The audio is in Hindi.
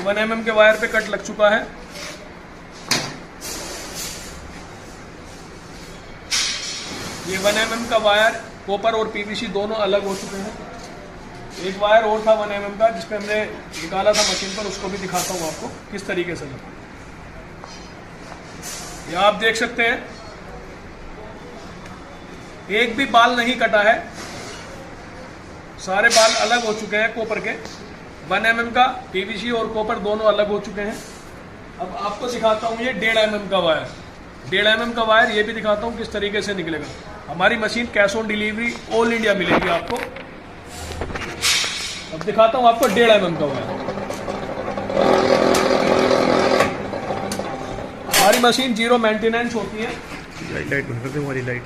1 mm के वायर पे कट लग चुका है। ये 1 mm का वायर कॉपर और पीवीसी दोनों अलग हो चुके हैं। एक वायर और था 1 mm का जिसपे हमने निकाला था मशीन पर, उसको भी दिखाता हूँ आपको किस तरीके से लगा। ये आप देख सकते हैं एक भी बाल नहीं कटा है, सारे बाल अलग हो चुके हैं कॉपर के। 1 mm का पीवीसी और कॉपर दोनों अलग हो चुके हैं। अब आपको दिखाता हूँ ये 1.5 mm का वायर, 1.5 mm का वायर ये भी दिखाता हूँ किस तरीके से निकलेगा। हमारी machine cash on delivery all India मिलेगी आपको। अब दिखाता हूँ आपको 1.5 mm का वायर। हमारी मशीन जीरो मेंटेनेंस होती है। लाइट बंद कर दे, हमारी लाइट।